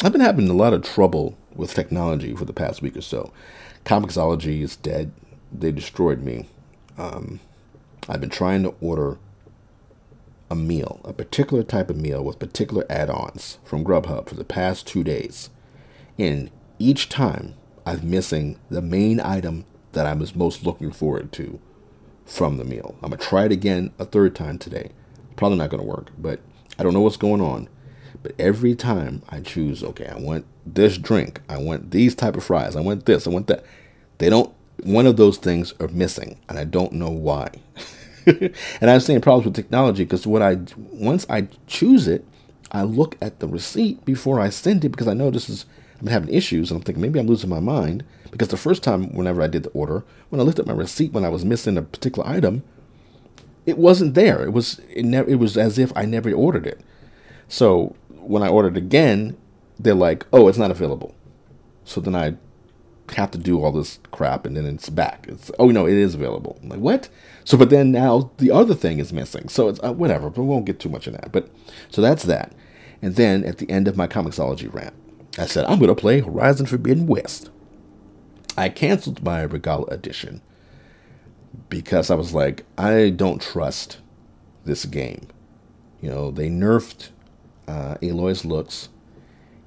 I've been having a lot of trouble with technology for the past week or so. Comixology is dead. They destroyed me. Um, I've been trying to order a meal, a particular type of meal with particular add-ons from Grubhub for the past 2 days. And each time I'm missing the main item that I was most looking forward to from the meal. I'm going to try it again a third time today. Probably not going to work, but I don't know what's going on. But every time I choose, okay, I want this drink, I want these type of fries, I want this, I want that. They don't, one of those things are missing, and I don't know why. And I'm seeing problems with technology because once I choose it, I look at the receipt before I send it because I know I'm having issues, and I'm thinking maybe I'm losing my mind because the first time whenever I did the order, when I looked at my receipt when I was missing a particular item, it wasn't there. It was as if I never ordered it. So when I ordered again, they're like, "Oh, it's not available." So then I have to do all this crap, and then it's back. It's, "Oh no, it is available." I'm like, what? So, but then now the other thing is missing. So it's whatever. But we won't get too much in that. But so that's that. And then at the end of my Comixology rant, I said I'm going to play Horizon Forbidden West. I canceled my Regala edition because I was like, I don't trust this game. You know, they nerfed Aloy's looks,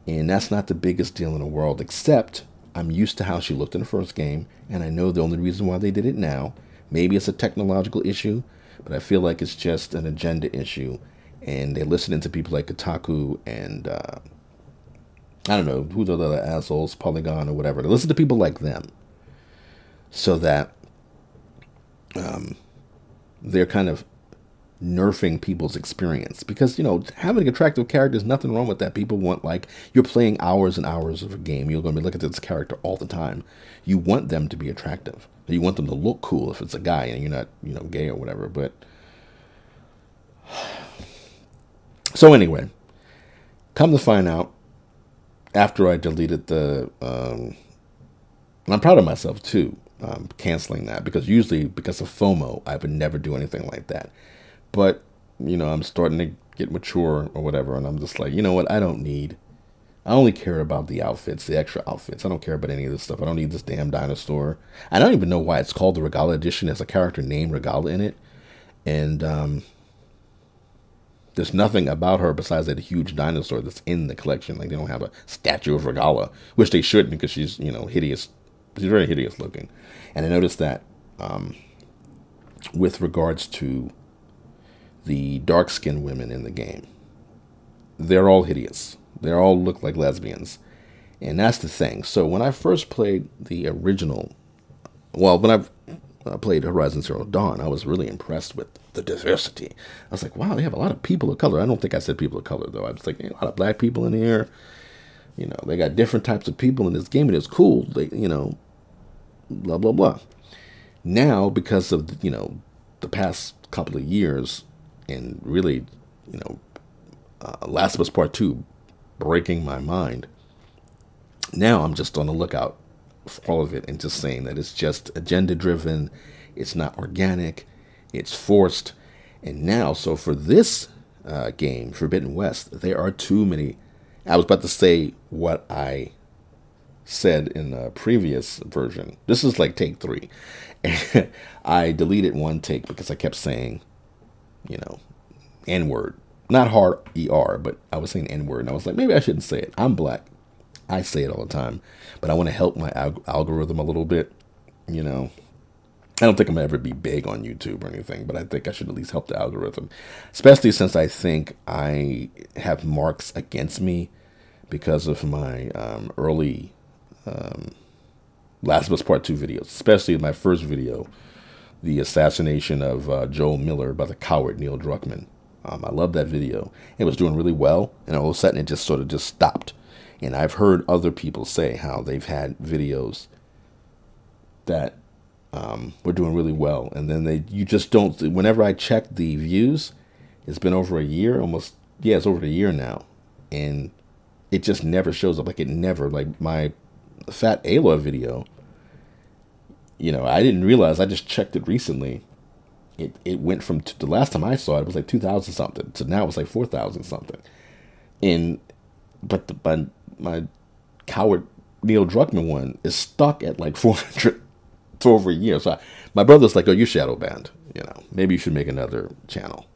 and that's not the biggest deal in the world, except I'm used to how she looked in the first game, and I know the only reason why they did it now, maybe it's a technological issue, but I feel like it's just an agenda issue, and they're listening to people like Kotaku and, I don't know, who the other assholes, Polygon or whatever. They listen to people like them, so that they're kind of nerfing people's experience, because having attractive characters, nothing wrong with that. People want, like, you're playing hours and hours of a game, you're going to be looking at this character all the time. You want them to be attractive, you want them to look cool if it's a guy and you're not gay or whatever. But so anyway, come to find out, after I deleted the and I'm proud of myself too, canceling that, because usually because of FOMO I would never do anything like that. But, I'm starting to get mature or whatever, and I'm just like, you know what, I only care about the outfits, the extra outfits. I don't care about any of this stuff. I don't need this damn dinosaur. I don't even know why it's called the Regala Edition. There's a character named Regala in it. And there's nothing about her besides that huge dinosaur that's in the collection. Like, they don't have a statue of Regala, which they shouldn't, because she's, hideous. She's very hideous looking. And I noticed that with regards to the dark-skinned women in the game, they're all hideous. They all look like lesbians. And that's the thing. So when I first played the original, when I played Horizon Zero Dawn, I was really impressed with the diversity. I was like, wow, they have a lot of people of color. I don't think I said people of color, though. I was like, a lot of black people in here. They got different types of people in this game, and it's cool. They, blah, blah, blah. Now, because of, the past couple of years, and really, Last of Us Part 2 breaking my mind, now I'm just on the lookout for all of it and just saying that it's just agenda-driven, it's not organic, it's forced. And now, so for this game, Forbidden West, there are too many. I was about to say what I said in the previous version. This is like take 3. I deleted one take because I kept saying, N-word. Not hard ER, but I was saying N-word. And I was like, maybe I shouldn't say it. I'm black. I say it all the time. But I want to help my algorithm a little bit. I don't think I'm going to ever be big on YouTube or anything, but I think I should at least help the algorithm. Especially since I think I have marks against me because of my early Last of Us Part 2 videos. Especially my first video, the assassination of Joel Miller by the coward Neil Druckmann. I love that video. It was doing really well, and all of a sudden it just sort of just stopped. And I've heard other people say how they've had videos that were doing really well, and then you just don't. Whenever I check the views, it's been over a year, almost. Yeah, it's over a year now, and it just never shows up. Like my Fat Aloy video. I didn't realize. I just checked it recently. It went from the last time I saw it, it was like 2,000 something. So now it's like 4,000 something. But my coward Neil Druckmann one is stuck at like 400 for over a year. So my brother's like, "Oh, you're shadow banned. You know, maybe you should make another channel."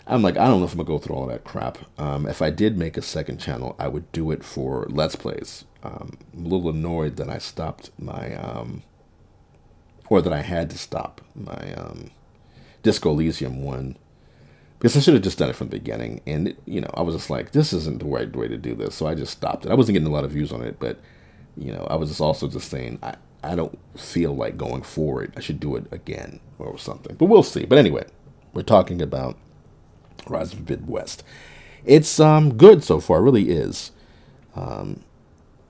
I'm like, I don't know if I'm gonna go through all that crap. If I did make a second channel, I would do it for Let's Plays. I'm a little annoyed that I stopped my, or that I had to stop my Disco Elysium one, because I should have just done it from the beginning. And, you know, I was just like, this isn't the right way to do this. So I just stopped it. I wasn't getting a lot of views on it, but, you know, I was just also just saying, I don't feel like going forward. I should do it again or something. But we'll see. But anyway, we're talking about Rise of the Forbidden West. It's good so far. It really is.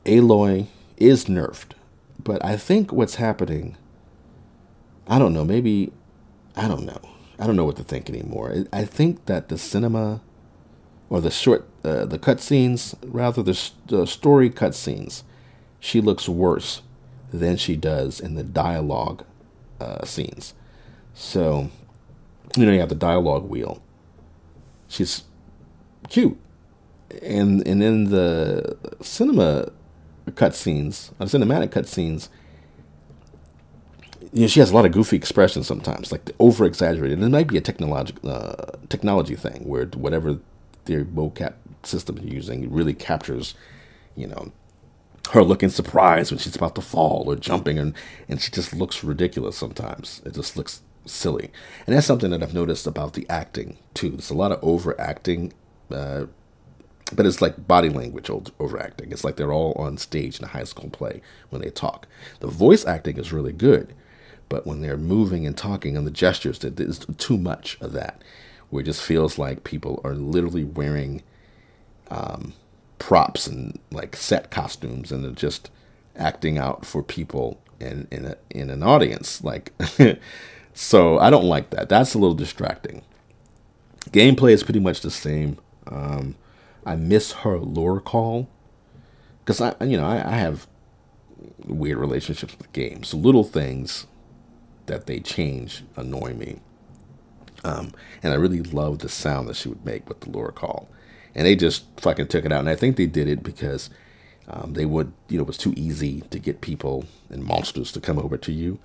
Aloy is nerfed. But I think what's happening, I don't know, maybe, I don't know. I don't know what to think anymore. I think that the cinema, or the the cutscenes, rather the story cutscenes, she looks worse than she does in the dialogue scenes. So, you know, you have the dialogue wheel. She's cute, and in the cinema cutscenes, cinematic cutscenes, you know, she has a lot of goofy expressions sometimes, like over exaggerated. It might be a technology thing where whatever their mocap system is using really captures, you know, her looking surprised when she's about to fall or jumping, and she just looks ridiculous sometimes. It just looks silly. And that's something that I've noticed about the acting too. There's a lot of overacting, but it's like body language overacting. It's like they're all on stage in a high school play when they talk. The voice acting is really good, but when they're moving and talking and the gestures, there's too much of that, where it just feels like people are literally wearing props and like set costumes, and they're just acting out for people in an audience. Like, so I don't like that. That's a little distracting. Gameplay is pretty much the same. I miss her lure call, because I have weird relationships with games. So little things that they change annoy me. And I really love the sound that she would make with the lure call. And they just fucking took it out. And I think they did it because they would, you know, it was too easy to get people and monsters to come over to you.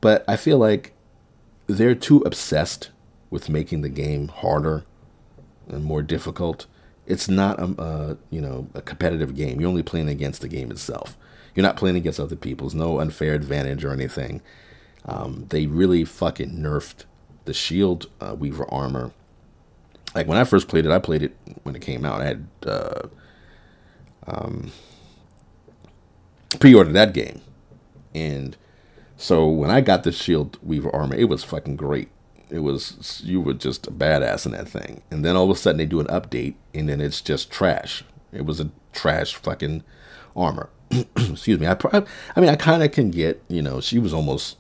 But I feel like they're too obsessed with making the game harder and more difficult. It's not a competitive game. You're only playing against the game itself. You're not playing against other people. There's no unfair advantage or anything. They really fucking nerfed the shield weaver armor. Like when I first played it, I played it when it came out. I had pre-ordered that game, and so when I got the shield weaver armor, it was fucking great. It was, you were just a badass in that thing. And then all of a sudden they do an update, and then it's just trash. It was a trash fucking armor. Excuse me. I mean, I kind of can get, you know, she was almost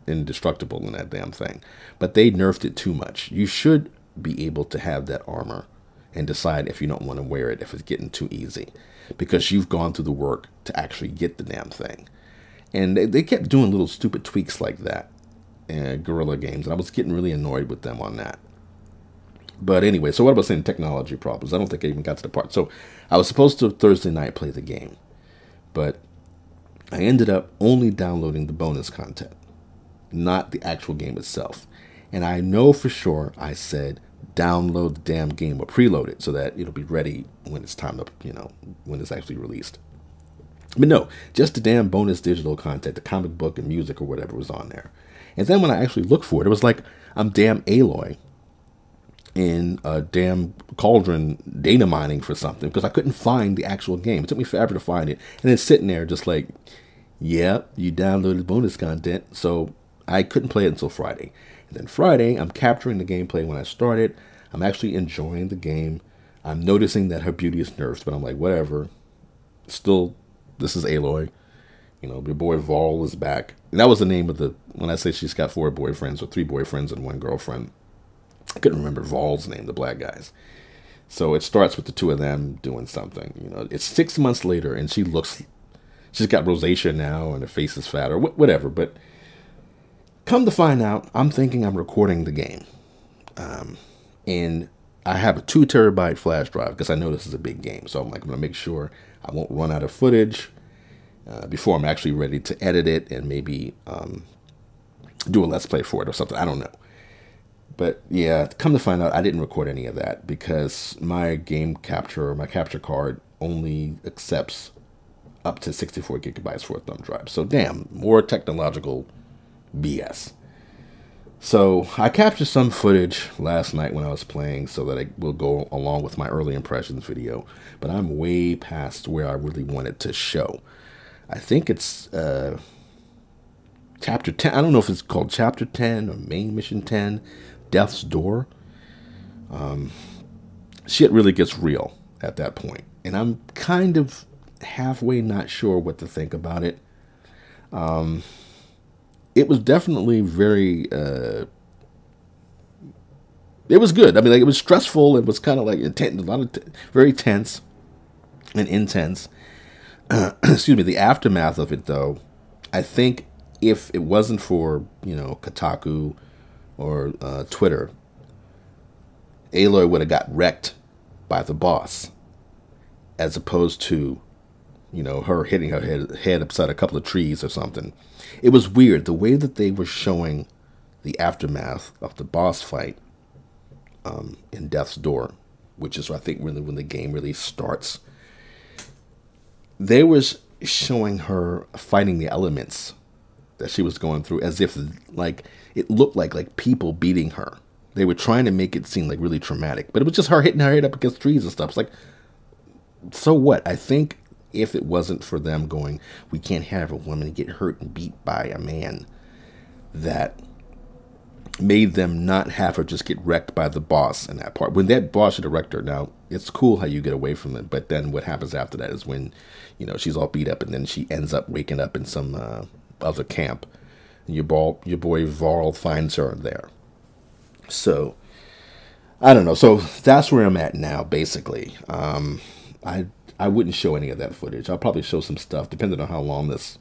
indestructible in that damn thing, but they nerfed it too much. You should be able to have that armor and decide if you don't want to wear it, if it's getting too easy, because you've gone through the work to actually get the damn thing. And they kept doing little stupid tweaks like that. Guerrilla Games, and I was getting really annoyed with them on that. But anyway, so what about saying technology problems? I don't think I even got to the part. So I was supposed to Thursday night play the game, but I ended up only downloading the bonus content, not the actual game itself. And I know for sure I said download the damn game or preload it so that it'll be ready when it's time to, you know, when it's actually released. But no, just the damn bonus digital content, the comic book and music or whatever was on there. And then when I actually looked for it, it was like I'm damn Aloy in a damn cauldron data mining for something, because I couldn't find the actual game. It took me forever to find it. And then sitting there just like, yeah, you downloaded bonus content. So I couldn't play it until Friday. And then Friday, I'm capturing the gameplay when I started. I'm actually enjoying the game. I'm noticing that her beauty is nerfed, but I'm like, whatever. Still, this is Aloy. You know, your boy Varl is back. And that was the name of the, when I say she's got 4 boyfriends or 3 boyfriends and 1 girlfriend, I couldn't remember Varl's name, the black guys. So it starts with the 2 of them doing something. You know, it's 6 months later and she's got rosacea now and her face is fat or whatever. But come to find out, I'm thinking I'm recording the game. And I have a 2 terabyte flash drive because I know this is a big game. So I'm like, I'm going to make sure I won't run out of footage before I'm actually ready to edit it and maybe do a Let's Play for it or something. I don't know. But yeah, come to find out, I didn't record any of that because my capture card only accepts up to 64 gigabytes for a thumb drive. So damn, more technological BS. So I captured some footage last night when I was playing so that it will go along with my early impressions video. But I'm way past where I really wanted to show. I think it's Chapter 10. I don't know if it's called Chapter 10 or Main Mission 10. Death's Door. Shit really gets real at that point. And I'm kind of halfway not sure what to think about it. It was definitely very, it was good. I mean, like, it was stressful. It was kind of like intense, a lot of very tense and intense. Excuse me. The aftermath of it, though, I think if it wasn't for, Kotaku or Twitter, Aloy would have got wrecked by the boss, as opposed to, her hitting her head upside a couple of trees or something. It was weird the way that they were showing the aftermath of the boss fight in Death's Door, which is, I think, really when the game really starts. They was showing her fighting the elements that she was going through, as if like it looked like people beating her. They were trying to make it seem like really traumatic, but it was just her hitting her head up against trees and stuff. It's like, so what? I think if it wasn't for them going, we can't have a woman get hurt and beat by a man, that made them not have her just get wrecked by the boss in that part. When that boss should have wrecked her. Now, it's cool how you get away from it, but then what happens after that is when, she's all beat up and then she ends up waking up in some other camp. And your boy Varl finds her there. So, I don't know. So that's where I'm at now, basically. I wouldn't show any of that footage. I'll probably show some stuff, depending on how long this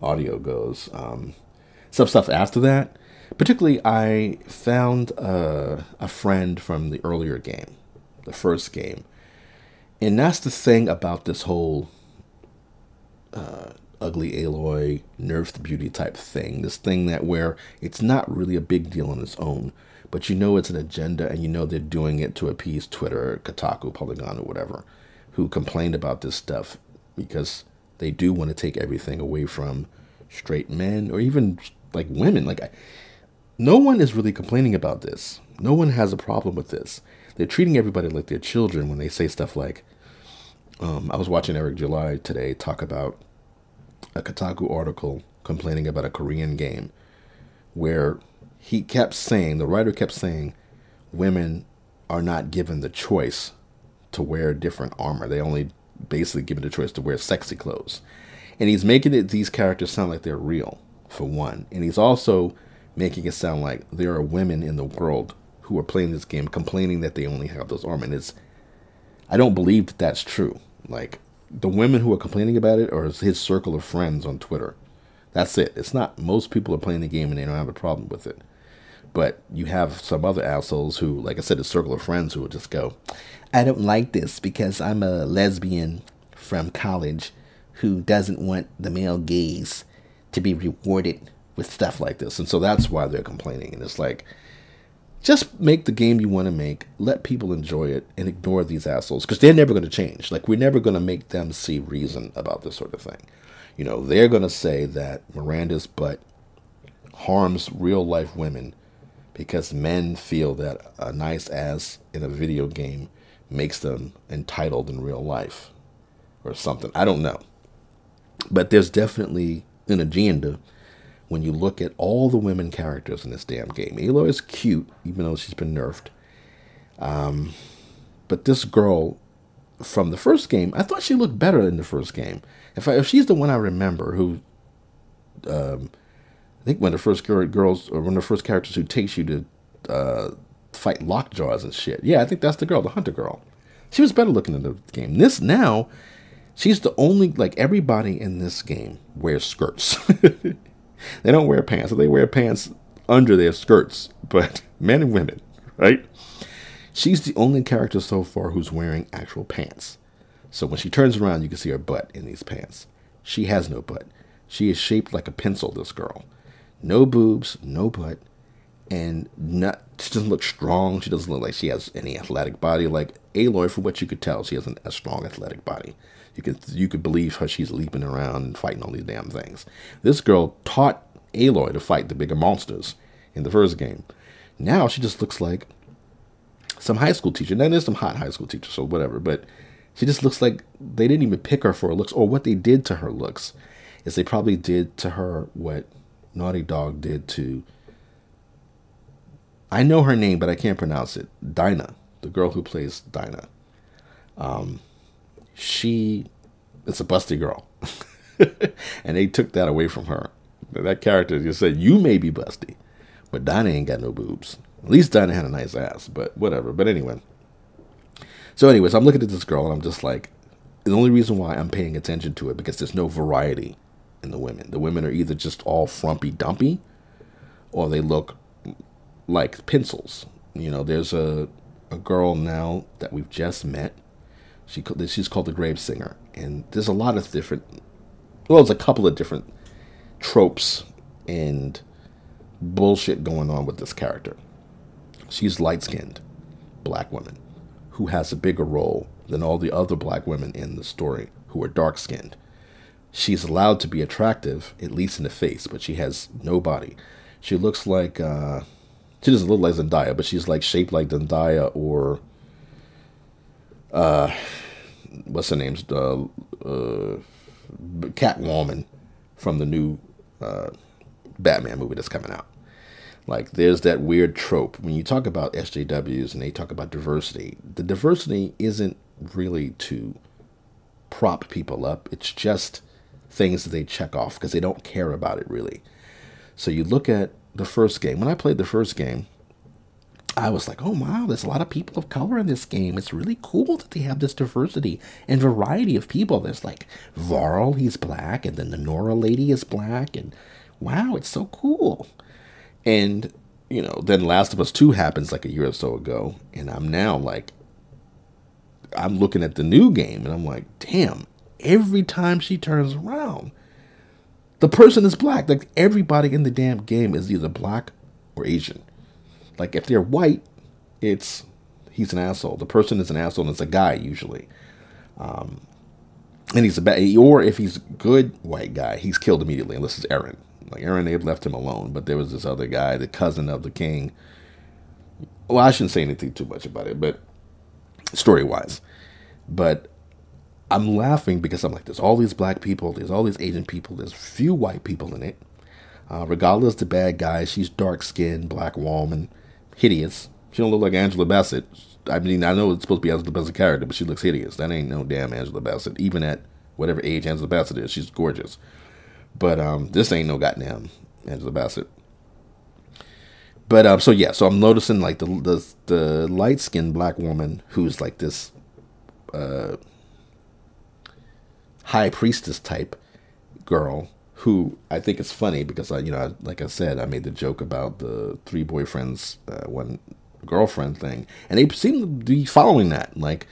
audio goes. Some stuff after that. Particularly, I found a friend from the earlier game, the first game. And that's the thing about this whole ugly Aloy, nerfed beauty type thing. This thing that where it's not really a big deal on its own, but it's an agenda, and they're doing it to appease Twitter, Kotaku, Polygon, or whatever, who complained about this stuff because they do want to take everything away from straight men or even like women. Like, no one is really complaining about this. No one has a problem with this. They're treating everybody like they're children when they say stuff like, I was watching Eric July today talk about a Kotaku article complaining about a Korean game where he kept saying, the writer kept saying, women are not given the choice to wear different armor. They only basically given the choice to wear sexy clothes. And he's making these characters sound like they're real, for one. And he's also making it sound like there are women in the world who are playing this game complaining that they only have those armor. And I don't believe that that's true. Like, the women who are complaining about it are his circle of friends on Twitter. That's it. It's not, most people are playing the game and they don't have a problem with it. But you have some other assholes who, like I said, a circle of friends who will just go, I don't like this because I'm a lesbian from college who doesn't want the male gaze to be rewarded with stuff like this. And so that's why they're complaining. And it's like, just make the game you want to make, let people enjoy it, and ignore these assholes, because they're never going to change. Like, we're never going to make them see reason about this sort of thing. They're going to say that Miranda's butt harms real-life women because men feel that a nice ass in a video game makes them entitled in real life or something. I don't know. But there's definitely an agenda when you look at all the women characters in this damn game. Aloy is cute, even though she's been nerfed. But this girl from the first game, I thought she looked better in the first game. If she's the one I remember who, I think one of the first girls, or one of the first characters who takes you to fight lockjaws and shit. Yeah, I think that's the girl, the hunter girl. She was better looking in the game. This now, she's the only, like, everybody in this game wears skirts. They don't wear pants. They wear pants under their skirts, but men and women, right? She's the only character so far who's wearing actual pants. So when she turns around, you can see her butt in these pants. She has no butt. She is shaped like a pencil, this girl. No boobs, no butt, and she doesn't look strong. She doesn't look like she has any athletic body. Like Aloy, from what you could tell, she has a strong athletic body. You could believe her. She's leaping around and fighting all these damn things. This girl taught Aloy to fight the bigger monsters in the first game. Now she just looks like some high school teacher. Now there's some hot high school teachers, so whatever. But she just looks like they didn't even pick her for her looks, or what they did to her looks is they probably did to her what Naughty Dog did to, I know her name, but I can't pronounce it. Dinah, the girl who plays Dinah. She is a busty girl. And they took that away from her. That character just said, you may be busty, but Dinah ain't got no boobs. At least Dinah had a nice ass, but whatever. But anyway. So anyways, I'm looking at this girl and I'm just like, the only reason why I'm paying attention to it because there's no variety in the women. The women are either just all frumpy dumpy or they look like pencils. You know, there's a girl now that we've just met. She's called the Grave Singer. And there's a lot of different, well, there's a couple of different tropes and bullshit going on with this character. She's light-skinned black woman who has a bigger role than all the other black women in the story who are dark-skinned. She's allowed to be attractive, at least in the face, but she has no body. She looks like, she doesn't look like Zendaya, but she's like shaped like Zendaya or, what's her name? Catwoman from the new Batman movie that's coming out. Like, there's that weird trope. When you talk about SJWs and they talk about diversity, the diversity isn't really to prop people up. It's just things that they check off because they don't care about it, really. So you look at the first game. When I played the first game, I was like, oh, wow, there's a lot of people of color in this game. It's really cool that they have this diversity and variety of people. There's like Varl, he's black, and then the Nora lady is black, and wow, it's so cool. And, you know, then Last of Us 2 happens like a year or so ago, and I'm now like, I'm looking at the new game, and I'm like, damn, every time she turns around, the person is black. Like, everybody in the damn game is either black or Asian. Like, if they're white, he's an asshole. The person is an asshole, and it's a guy, usually. And he's a bad, or if he's a good white guy, he's killed immediately, unless it's Eren. Like, Eren, they had left him alone, but there was this other guy, the cousin of the king. Well, I shouldn't say anything too much about it, but story-wise. But I'm laughing because I'm like, there's all these black people, there's all these Asian people, there's few white people in it. Regardless, the bad guy, she's dark-skinned, black woman, hideous. She don't look like Angela Bassett. I mean, I know it's supposed to be Angela Bassett character, but she looks hideous. That ain't no damn Angela Bassett. Even at whatever age Angela Bassett is, she's gorgeous. But this ain't no goddamn Angela Bassett. But so yeah, so I'm noticing like the light-skinned black woman who's like this high priestess type girl who I think is funny because like I said, I made the joke about the 3 boyfriends, 1 girlfriend thing, and they seem to be following that. Like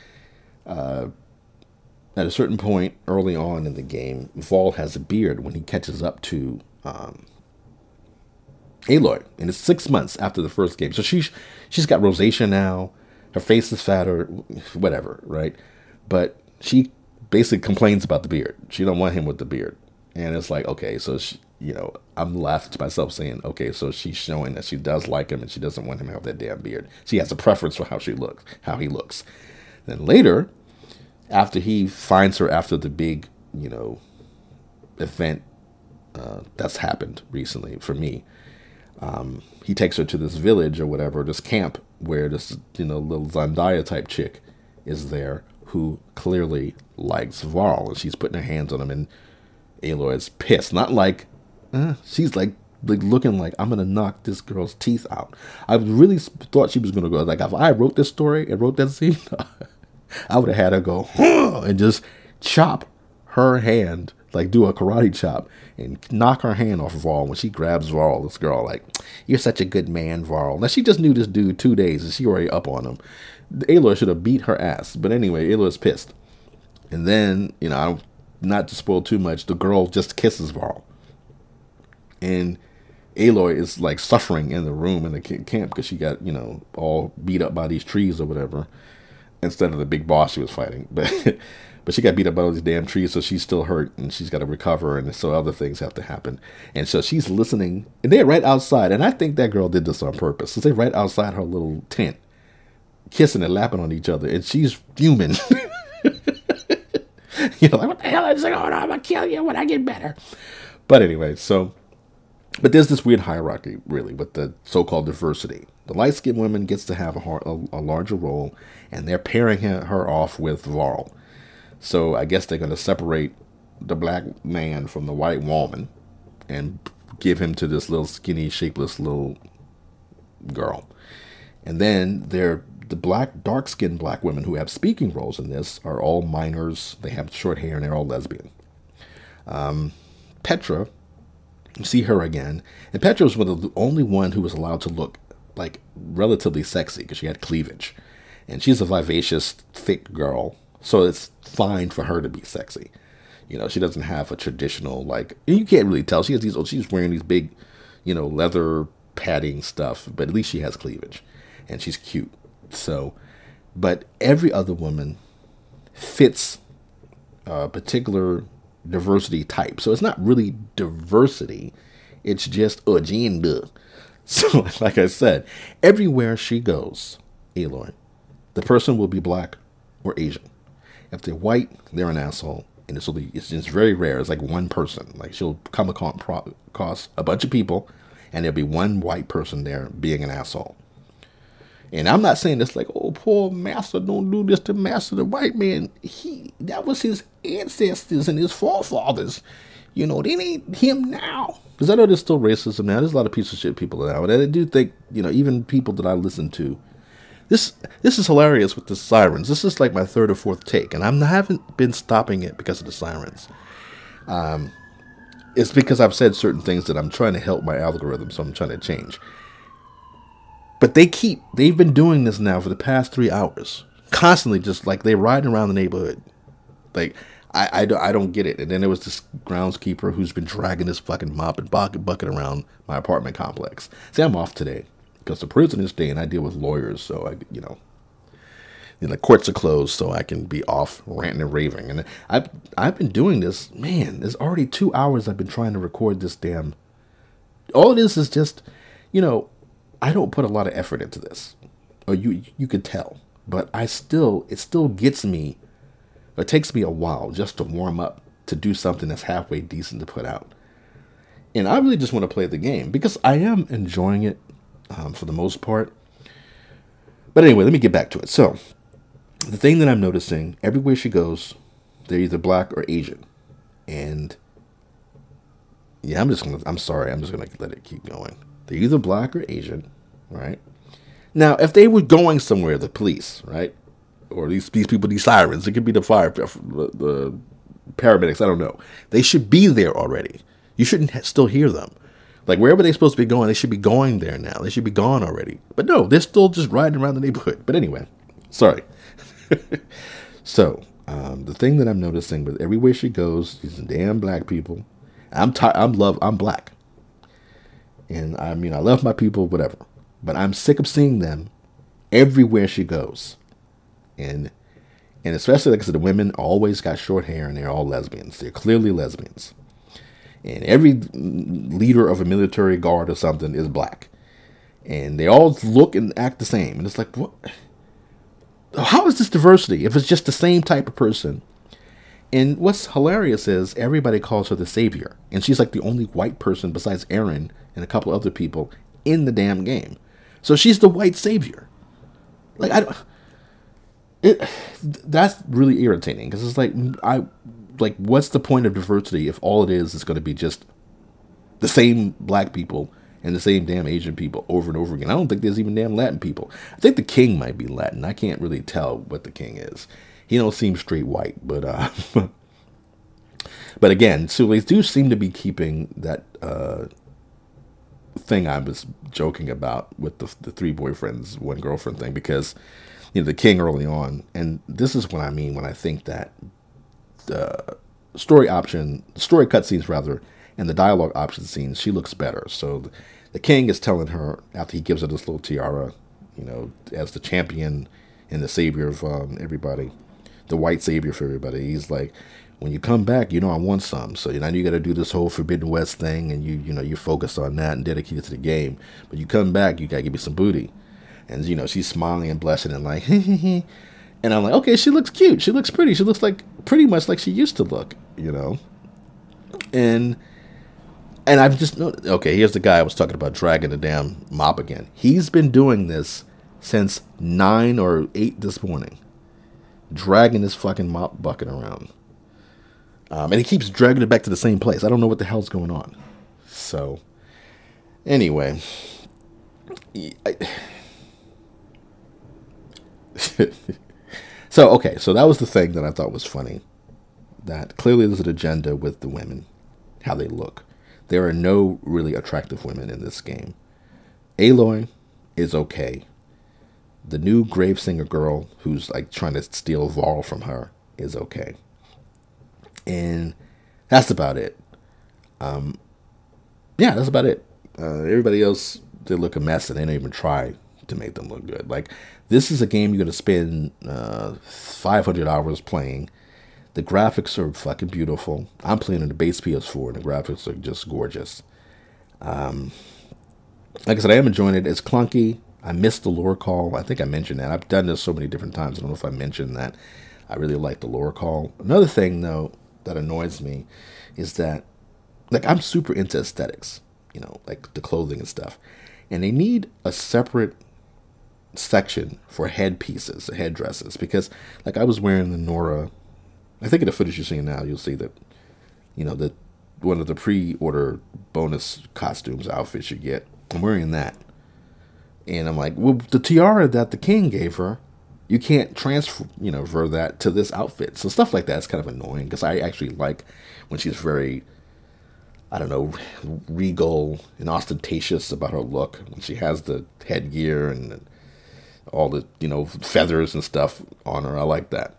at a certain point early on in the game, Varl has a beard when he catches up to Aloy, and it's 6 months after the first game. So she's got rosacea now. Her face is fatter, whatever, right? But she basically complains about the beard. She don't want him with the beard. And it's like, okay, so she, I'm laughing to myself saying, okay, so she's showing that she does like him and she doesn't want him to have that damn beard. She has a preference for how he looks. Then later, after he finds her after the big, event that's happened recently for me, he takes her to this village or whatever, this camp where this, little Zendaya type chick is there who clearly likes Varl, and she's putting her hands on him, and Aloy is pissed. Not like, she's like looking like, I'm going to knock this girl's teeth out. I really thought she was going to go, like, if I wrote this story and wrote that scene, I would have had her go, and just chop her hand, like do a karate chop, and knock her hand off Varl. When she grabs Varl, this girl, like, you're such a good man, Varl. Now, she just knew this dude 2 days, and she already up on him. Aloy should have beat her ass. But anyway, Aloy's pissed. And then, not to spoil too much, the girl just kisses Varl. And Aloy is like suffering in the room in the camp because she got, all beat up by these trees or whatever, instead of the big boss she was fighting. But she got beat up by all these damn trees, so she's still hurt, and she's got to recover, and so other things have to happen. And so she's listening, and they're right outside, and I think that girl did this on purpose. So they're right outside her little tent, kissing and lapping on each other, and she's fuming. Like, what the hell is going on? I'm going to kill you when I get better. But anyway, but there's this weird hierarchy, really, with the so-called diversity. The light-skinned woman gets to have a larger role, and they're pairing her off with Varl. So I guess they're going to separate the black man from the white woman and give him to this little skinny, shapeless little girl. And then the dark-skinned black women who have speaking roles in this are all minors. They have short hair, and they're all lesbian. Petra, you see her again. And Petra was the only one who was allowed to look like relatively sexy because she had cleavage. And she's a vivacious, thick girl. So it's fine for her to be sexy. She doesn't have a traditional, you can't really tell. She's wearing these big, leather padding stuff, but at least she has cleavage and she's cute. So, but every other woman fits a particular diversity type. So it's not really diversity. It's just agenda. So, like I said, everywhere she goes, Aloy, the person will be black or Asian. If they're white, they're an asshole. And it's just very rare. It's like one person. Like, she'll come across a bunch of people, and there'll be one white person there being an asshole. And I'm not saying this like, oh, poor master, don't do this to master. The white man, that was his ancestors and his forefathers. They ain't him now. Because I know there's still racism now. There's a lot of piece of shit people now. And I do think, even people that I listen to, This is hilarious with the sirens. This is like my third or fourth take, and I haven't been stopping it because of the sirens. It's because I've said certain things that I'm trying to help my algorithm, so I'm trying to change. But they've been doing this now for the past 3 hours, constantly, just like they're riding around the neighborhood. Like, I don't get it. And then there was this groundskeeper who's been dragging this fucking mop and bucket around my apartment complex. See, I'm off today. Because the President's Day and I deal with lawyers, so the courts are closed, so I can be off ranting and raving. And I've been doing this, man. There's already 2 hours I've been trying to record this damn. All it is just, I don't put a lot of effort into this, or you could tell, but it still gets me. It takes me a while just to warm up to do something that's halfway decent to put out, and I really just want to play the game because I am enjoying it. For the most part. But anyway, let me get back to it. So, the thing that I'm noticing, everywhere she goes, they're either black or Asian. And, yeah, I'm just going to let it keep going. They're either black or Asian, right? Now, if they were going somewhere, the police, right? Or these people, these sirens, it could be the fire, the paramedics, I don't know. They should be there already. You shouldn't still hear them. Like, wherever they're supposed to be going, they should be going there now. They should be gone already. But no, they're still just riding around the neighborhood. But anyway, sorry. So, the thing that I'm noticing with everywhere she goes, these damn black people. I'm black. And I love my people, whatever. But I'm sick of seeing them everywhere she goes. And especially, like I said, the women always got short hair and they're all lesbians. They're clearly lesbians. And every leader of a military guard or something is black. And they all look and act the same. And it's like, what? How is this diversity if it's just the same type of person? And what's hilarious is everybody calls her the savior. And she's like the only white person besides Eren and a couple other people in the damn game. So she's the white savior. Like, that's really irritating. Because it's like, what's the point of diversity if all it is going to be just the same black people and the same damn Asian people over and over again? I don't think there's even damn Latin people. I think the king might be Latin. I can't really tell what the king is. He don't seem straight white, but but again, so they do seem to be keeping that thing I was joking about with the 3 boyfriends, 1 girlfriend thing, because the king early on. And this is what I mean when I think that the story cutscenes rather, and the dialogue option scenes, she looks better. So the king is telling her after he gives her this little tiara, as the champion and the savior of everybody, the white savior for everybody. He's like, when you come back, I want some. So you got to do this whole Forbidden West thing, and you focus on that and dedicate it to the game. But you come back, you got to give me some booty. And she's smiling and blushing and like, and I'm like, okay, she looks cute. She looks pretty. She looks like pretty much like she used to look, And I've just noticed, okay, here's the guy I was talking about dragging the damn mop again. He's been doing this since 9 or 8 this morning, dragging this fucking mop bucket around. And he keeps dragging it back to the same place. I don't know what the hell's going on. So, anyway. So that was the thing that I thought was funny. That clearly there's an agenda with the women, how they look. There are no really attractive women in this game. Aloy is okay. The new Gravesinger girl who's like trying to steal Varl from her is okay. And that's about it. Yeah, that's about it. Everybody else, they look a mess and they don't even try to make them look good. Like, this is a game you're going to spend 500 hours playing. The graphics are fucking beautiful. I'm playing on the base PS4 and the graphics are just gorgeous. Like I said, I am enjoying it. It's clunky. I missed the lore call. I think I mentioned that. I've done this so many different times. I don't know if I mentioned that. I really like the lore call. Another thing, though, that annoys me is that, like, I'm super into aesthetics, like the clothing and stuff. And they need a separate section for headpieces, headdresses, because, like, I was wearing the Nora. I think in the footage you're seeing now, you'll see that, that one of the pre-order bonus costumes, outfits you get. I'm wearing that. And I'm like, well, the tiara that the king gave her, you can't transfer, that to this outfit. So stuff like that's kind of annoying, because I actually like when she's very, I don't know, regal and ostentatious about her look. When she has the headgear and all the, feathers and stuff on her. I like that.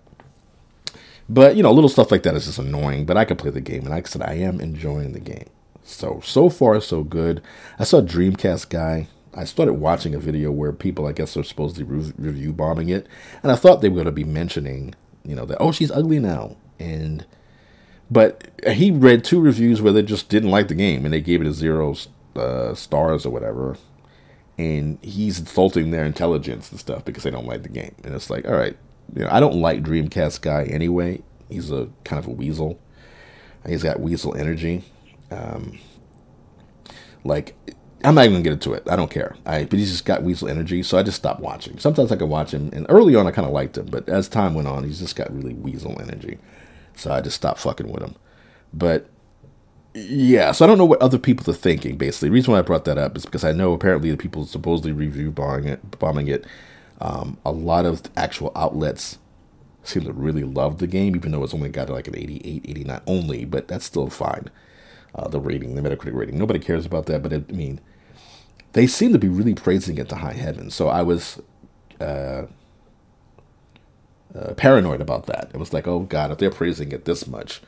But, little stuff like that is just annoying. But I can play the game. And like I said, I am enjoying the game. So far, so good. I saw a Dreamcast guy. I started watching a video where people, I guess, are supposedly review bombing it. And I thought they were going to be mentioning, that, oh, she's ugly now. But he read 2 reviews where they just didn't like the game. And they gave it a 0 stars or whatever. And he's insulting their intelligence and stuff because they don't like the game. And it's like, all right, I don't like Dreamcast guy anyway. He's a kind of a weasel. He's got weasel energy. Like, I'm not even gonna get into it. I don't care. But he's just got weasel energy, so I just stopped watching. Sometimes I can watch him, and early on I kind of liked him, but as time went on, he's just got really weasel energy. So I just stopped fucking with him. But yeah, so I don't know what other people are thinking. Basically, the reason why I brought that up is because I know apparently the people supposedly review bombing it. A lot of actual outlets seem to really love the game, even though it's only got like an 88, 89 only, but that's still fine. The rating, the Metacritic rating, nobody cares about that. But they seem to be really praising it to high heaven. So I was paranoid about that. It was like, oh God, if they're praising it this much,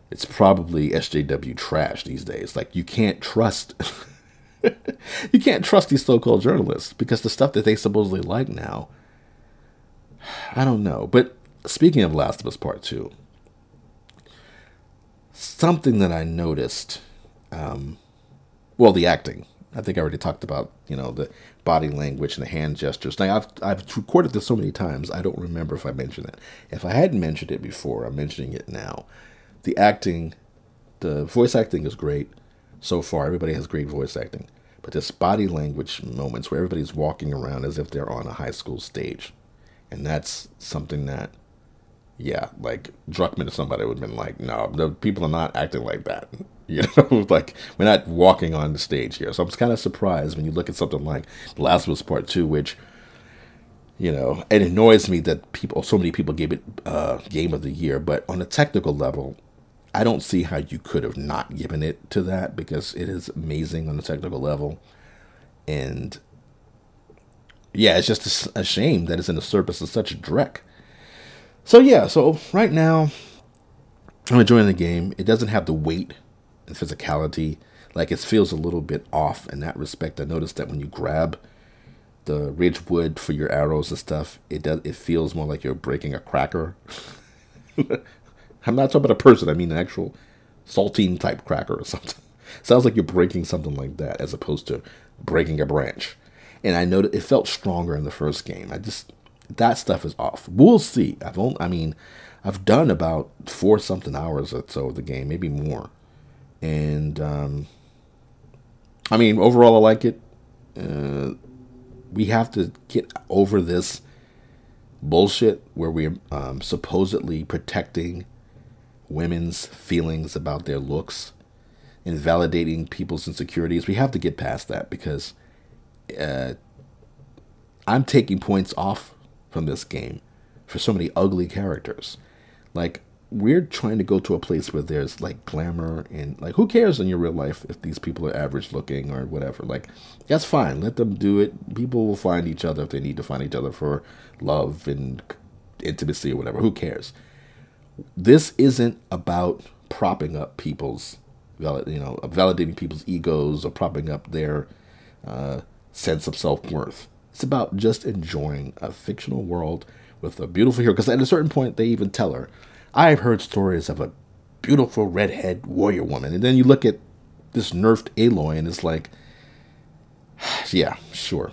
it's probably SJW trash these days. Like, you can't trust, you can't trust these so-called journalists because the stuff that they supposedly like now, I don't know. But speaking of Last of Us Part 2, something that I noticed, well, the acting. I think I already talked about, the body language and the hand gestures. Now, I've recorded this so many times, I don't remember if I mentioned it. If I hadn't mentioned it before, I'm mentioning it now. The acting, the voice acting is great so far. Everybody has great voice acting. But this body language moments where everybody's walking around as if they're on a high school stage. And that's something that, yeah, like Druckmann or somebody would have been like, no, the people are not acting like that. Like, we're not walking on the stage here. So I'm kind of surprised when you look at something like The Last of Us Part 2, which, it annoys me that so many people gave it Game of the Year. But on a technical level, I don't see how you could have not given it to that, because it is amazing on a technical level. And yeah, it's just a shame that it's in the service of such a dreck. So yeah, so right now I'm enjoying the game. It doesn't have the weight and physicality. Like, it feels a little bit off in that respect. I noticed that when you grab the ridgewood for your arrows and stuff, it feels more like you're breaking a cracker. I'm not talking about a person. I mean an actual saltine type cracker or something. Sounds like you're breaking something like that as opposed to breaking a branch. And I know that it felt stronger in the first game. That stuff is off. We'll see. I've done about 4 something hours or so of the game, maybe more. And overall I like it. We have to get over this bullshit where we're supposedly protecting women's feelings about their looks and validating people's insecurities. We have to get past that, because I'm taking points off from this game for so many ugly characters. Like, we're trying to go to a place where there's like glamour, and like, who cares in your real life if these people are average looking or whatever? Like, that's fine. Let them do it. People will find each other if they need to find each other for love and intimacy or whatever. Who cares? This isn't about propping up people's, validating people's egos or propping up their sense of self-worth. It's about just enjoying a fictional world with a beautiful hero. Because at a certain point, they even tell her, I've heard stories of a beautiful redhead warrior woman. And then you look at this nerfed Aloy, and it's like, yeah, sure.